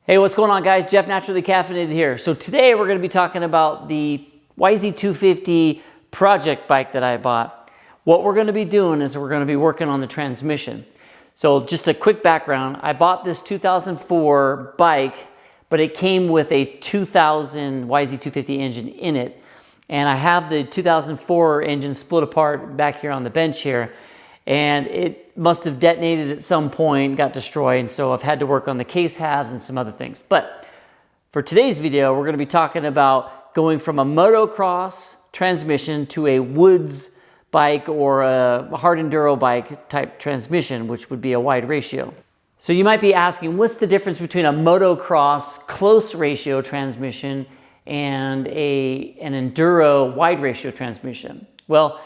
Hey, what's going on, guys? Jeff Naturally Caffeinated here. So today we're going to be talking about the YZ250 project bike that I bought. What we're going to be doing is we're going to be working on the transmission. So just a quick background, I bought this 2004 bike, but it came with a 2000 YZ250 engine in it. And I have the 2004 engine split apart back here on the bench here. And it must have detonated at some point, got destroyed, and so I've had to work on the case halves and some other things. But for today's video, we're going to be talking about going from a motocross transmission to a woods bike or a hard enduro bike type transmission, which would be a wide ratio. So you might be asking, what's the difference between a motocross close ratio transmission and an enduro wide ratio transmission? Well,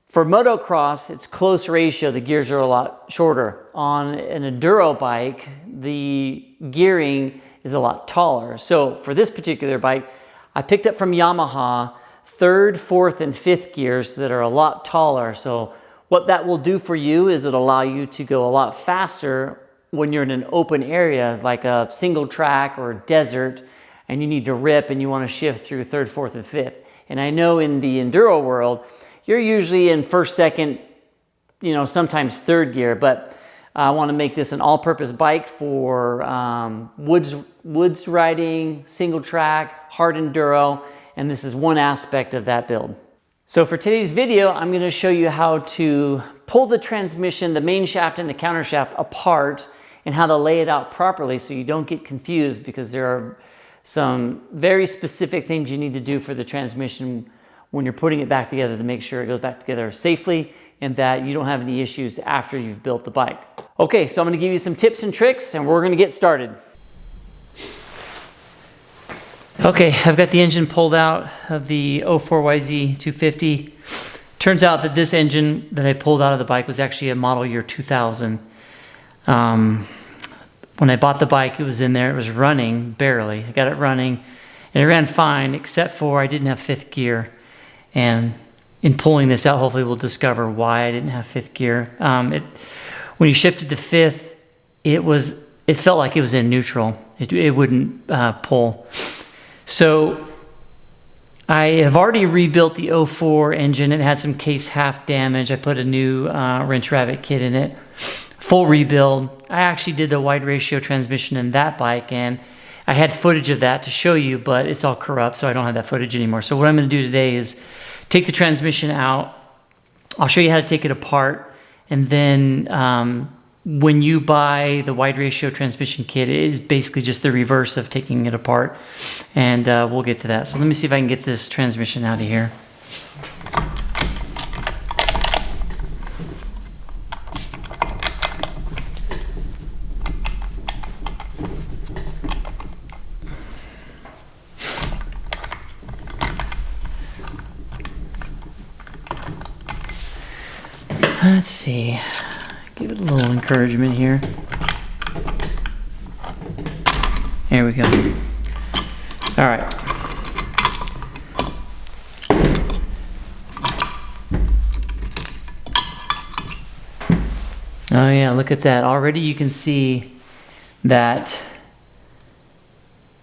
for motocross, it's close ratio, the gears are a lot shorter. On an enduro bike, the gearing is a lot taller. So for this particular bike, I picked up from Yamaha 3rd, 4th, and 5th gears that are a lot taller. So what that will do for you is it'll allow you to go a lot faster when you're in an open area, like a single track or a desert, and you need to rip and you want to shift through 3rd, 4th, and 5th. And I know in the enduro world, you're usually in 1st, 2nd, sometimes 3rd gear, but I want to make this an all-purpose bike for woods riding, single track, hard enduro, and this is one aspect of that build. So for today's video, I'm going to show you how to pull the transmission, the main shaft and the counter shaft apart, and how to lay it out properly so you don't get confused, because there are some very specific things you need to do for the transmission when you're putting it back together to make sure it goes back together safely and that you don't have any issues after you've built the bike. Okay, so I'm going to give you some tips and tricks and we're going to get started. Okay, I've got the engine pulled out of the 04 YZ250. Turns out that this engine that I pulled out of the bike was actually a model year 2000. When I bought the bike, it was in there, it was running barely. I got it running and it ran fine, except for I didn't have 5th gear. And in pulling this out, hopefully we'll discover why I didn't have 5th gear. When you shifted to 5th, it felt like it was in neutral. It wouldn't pull. So I have already rebuilt the 04 engine. It had some case half damage. I put a new wrench rabbit kit in it. Full rebuild. I actually did the wide ratio transmission in that bike, and I had footage of that to show you, but it's all corrupt, so I don't have that footage anymore. So what I'm going to do today is take the transmission out. I'll show you how to take it apart, and then when you buy the wide ratio transmission kit, it is basically just the reverse of taking it apart, and we'll get to that. So let me see if I can get this transmission out of here. Let's see, give it a little encouragement here. There we go. All right. Oh yeah, look at that. Already you can see that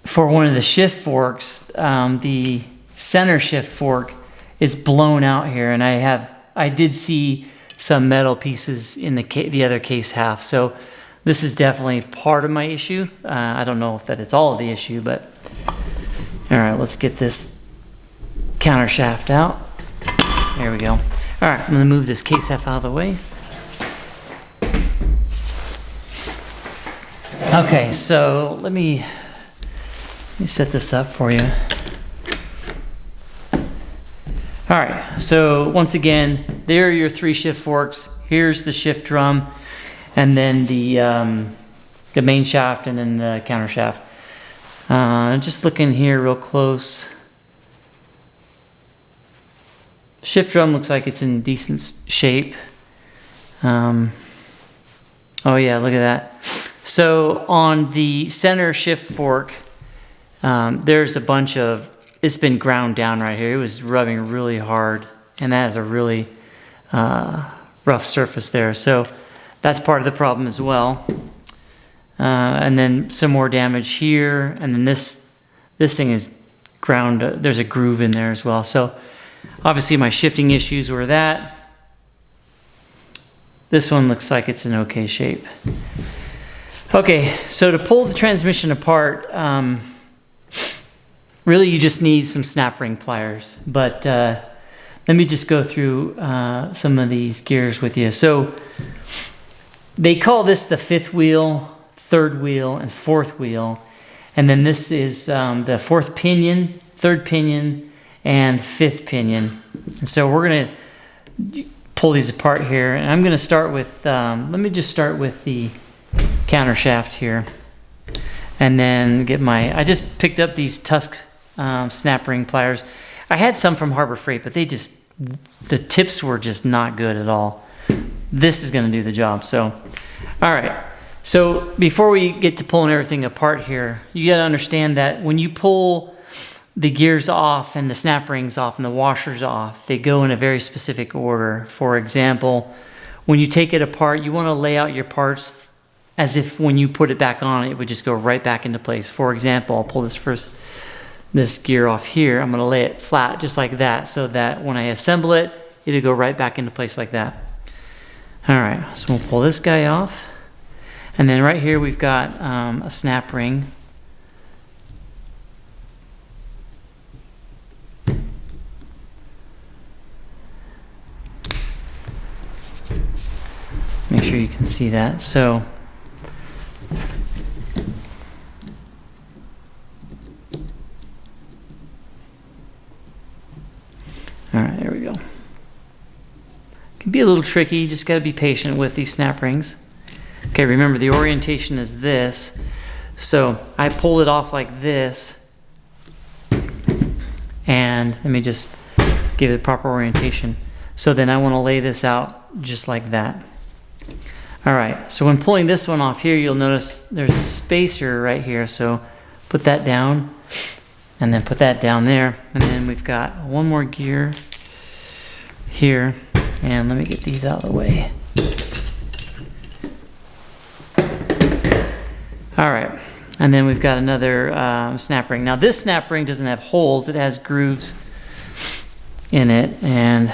for one of the shift forks, the center shift fork is blown out here, and I did see some metal pieces in the other case half. So this is definitely part of my issue. I don't know if that it's all of the issue, but all right, let's get this counter shaft out. There we go. All right, I'm gonna move this case half out of the way. Okay, so let me set this up for you. All right, so once again, there are your 3 shift forks. Here's the shift drum, and then the main shaft, and then the counter shaft. Just looking here real close. Shift drum looks like it's in decent shape. Oh yeah, look at that. So on the center shift fork, there's a bunch of, it's been ground down right here. It was rubbing really hard, and that is a really rough surface there. So that's part of the problem as well. and then some more damage here, and then this thing is ground. There's a groove in there as well. So obviously my shifting issues were that. This one looks like it's in okay shape. Okay, so to pull the transmission apart, really you just need some snap ring pliers. But let me just go through some of these gears with you. So they call this the fifth wheel, third wheel, and fourth wheel. And then this is the fourth pinion, third pinion, and fifth pinion. And so we're going to pull these apart here. And I'm going to start with, let me just start with the counter shaft here. And then get my, I just picked up these Tusk snap ring pliers. I had some from Harbor Freight, but they just, the tips were just not good at all. This is going to do the job. So, all right. So before we get to pulling everything apart here, you got to understand that when you pull the gears off and the snap rings off and the washers off, they go in a very specific order. For example, when you take it apart, you want to lay out your parts as if when you put it back on, it would just go right back into place. For example, I'll pull this gear off here. I'm going to lay it flat just like that, so that when I assemble it, it'll go right back into place like that. All right, so we'll pull this guy off. And then right here we've got a snap ring. Make sure you can see that. So all right, there we go. Can be a little tricky, you just got to be patient with these snap rings. Okay, remember the orientation is this. So I pull it off like this, and let me just give it the proper orientation. So then I want to lay this out just like that. All right, so when pulling this one off here, you'll notice there's a spacer right here. So put that down, and then put that down there. And then we've got one more gear here. And let me get these out of the way. All right, and then we've got another snap ring. Now this snap ring doesn't have holes, it has grooves in it. And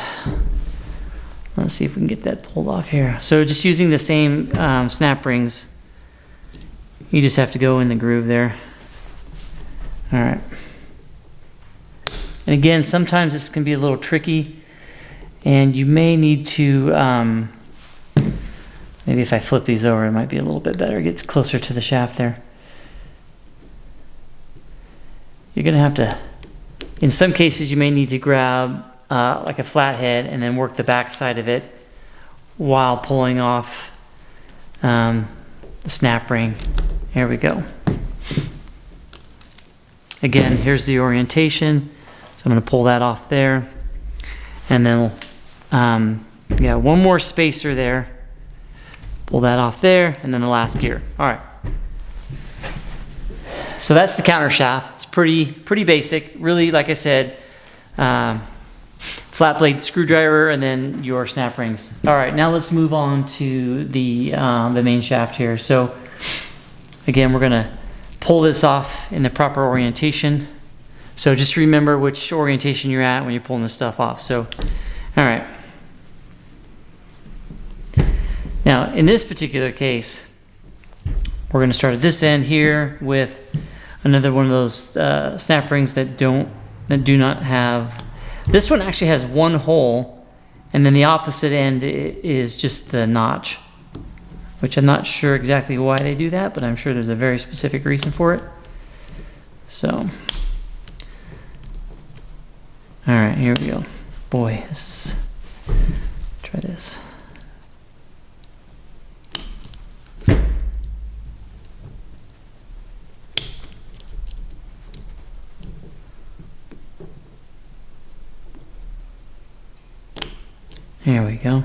let's see if we can get that pulled off here. So just using the same snap rings, you just have to go in the groove there. All right. And again, sometimes this can be a little tricky, and you may need to, maybe if I flip these over, it might be a little bit better. It gets closer to the shaft there. You're gonna have to, in some cases, you may need to grab like a flathead and then work the back side of it while pulling off the snap ring. Here we go. Again, here's the orientation. So I'm gonna pull that off there. And then we'll, yeah, one more spacer there. Pull that off there, and then the last gear. All right. So that's the counter shaft. It's pretty basic. Really, like I said, flat blade screwdriver, and then your snap rings. All right, now let's move on to the main shaft here. So again, we're gonna pull this off in the proper orientation. So just remember which orientation you're at when you're pulling this stuff off. So, all right. Now, in this particular case, we're going to start at this end here with another one of those snap rings that do not have. This one actually has one hole, and then the opposite end is just the notch, which I'm not sure exactly why they do that, but I'm sure there's a very specific reason for it. So, all right, here we go. Boy, this is, try this. There we go.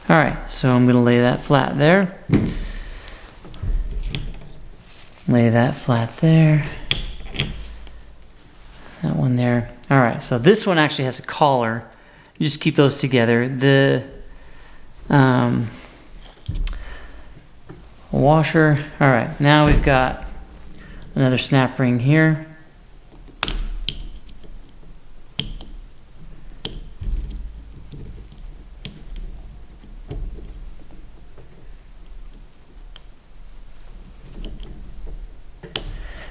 All right, so I'm gonna lay that flat there. Lay that flat there. That one there. All right, so this one actually has a collar. You just keep those together. The a washer. All right, now we've got another snap ring here.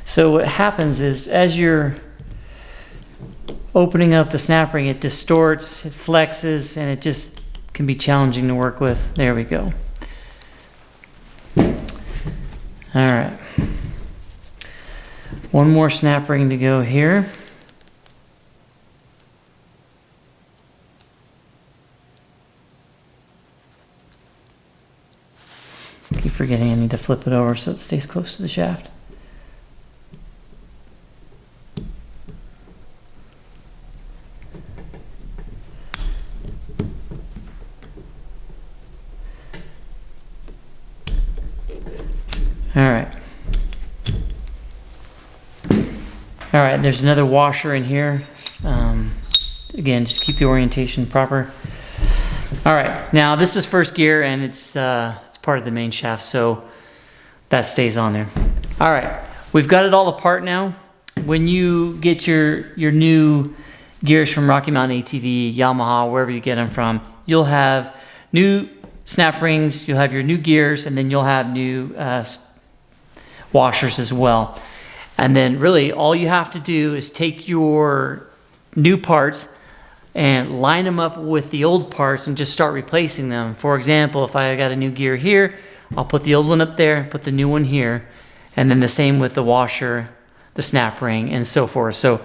So what happens is, as you're opening up the snap ring, it distorts, it flexes, and it just can be challenging to work with. There we go. All right. One more snap ring to go here. Keep forgetting I need to flip it over so it stays close to the shaft. All right, there's another washer in here. Again, just keep the orientation proper. All right, now this is first gear, and it's part of the main shaft, so that stays on there. All right, we've got it all apart now. When you get your new gears from Rocky Mountain ATV, Yamaha, wherever you get them from, you'll have new snap rings, you'll have your new gears, and then you'll have new washers as well. And then really all you have to do is take your new parts and line them up with the old parts and just start replacing them. For example, if I got a new gear here, I'll put the old one up there, put the new one here, and then the same with the washer, the snap ring, and so forth. So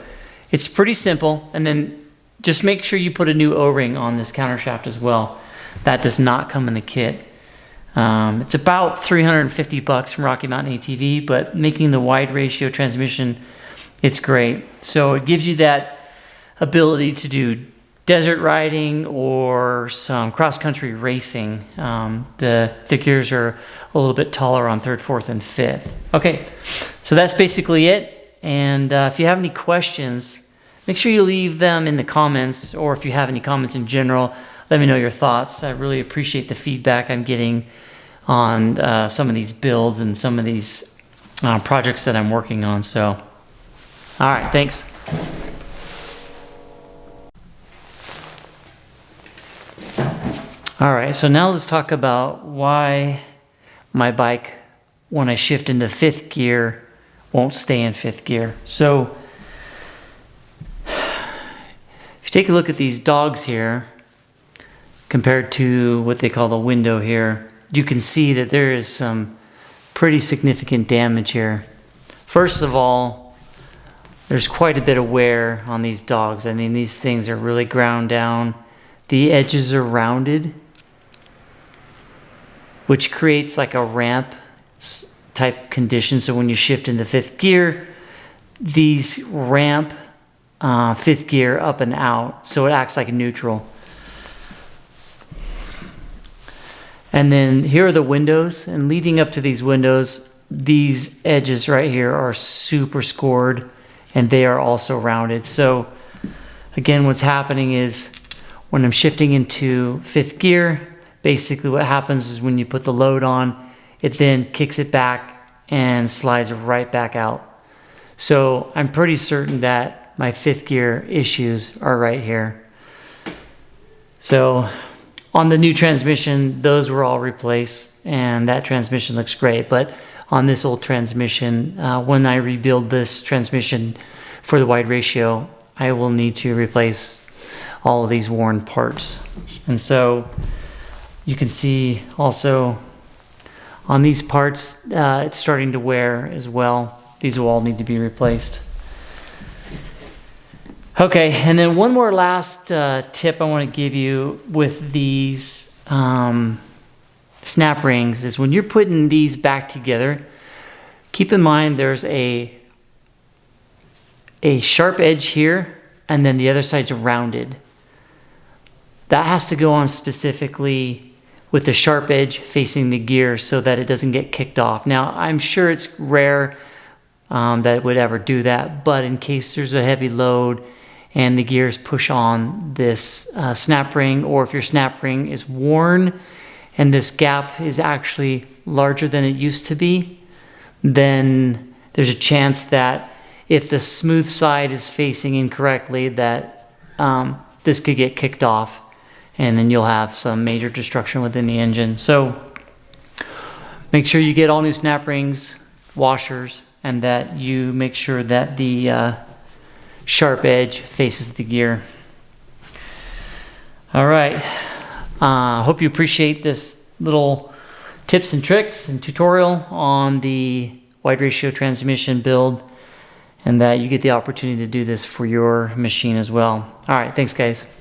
it's pretty simple. And then just make sure you put a new O-ring on this counter shaft as well. That does not come in the kit. It's about $350 from Rocky Mountain ATV, but making the wide ratio transmission, it's great. So it gives you that ability to do desert riding or some cross-country racing. The gears are a little bit taller on 3rd, 4th, and 5th. Okay, so that's basically it. And if you have any questions, make sure you leave them in the comments, or if you have any comments in general, let me know your thoughts. I really appreciate the feedback I'm getting on some of these builds and some of these projects that I'm working on. So, all right, thanks. All right, so now let's talk about why my bike, when I shift into 5th gear, won't stay in 5th gear. So, if you take a look at these dogs here, compared to what they call the window here, you can see that there is some pretty significant damage here. First of all, there's quite a bit of wear on these dogs. I mean, these things are really ground down. The edges are rounded, which creates like a ramp type condition. So when you shift into 5th gear, these ramp 5th gear up and out, so it acts like neutral. And then here are the windows, and leading up to these windows, these edges right here are super scored, and they are also rounded. So again, what's happening is when I'm shifting into 5th gear, basically what happens is when you put the load on, it then kicks it back and slides right back out. So I'm pretty certain that my 5th gear issues are right here. So on the new transmission, those were all replaced, and that transmission looks great. But on this old transmission, when I rebuild this transmission for the wide ratio, I will need to replace all of these worn parts. And so you can see also on these parts, it's starting to wear as well. These will all need to be replaced. Okay, and then one more last tip I want to give you with these snap rings is when you're putting these back together, keep in mind there's a sharp edge here, and then the other side's rounded. That has to go on specifically with the sharp edge facing the gear so that it doesn't get kicked off. Now, I'm sure it's rare that it would ever do that, but in case there's a heavy load and the gears push on this snap ring, or if your snap ring is worn and this gap is actually larger than it used to be, then there's a chance that if the smooth side is facing incorrectly, that this could get kicked off, and then you'll have some major destruction within the engine. So make sure you get all new snap rings, washers, and that you make sure that the sharp edge faces the gear. All right, hope you appreciate this little tips and tricks and tutorial on the wide ratio transmission build, and that you get the opportunity to do this for your machine as well. All right, thanks guys.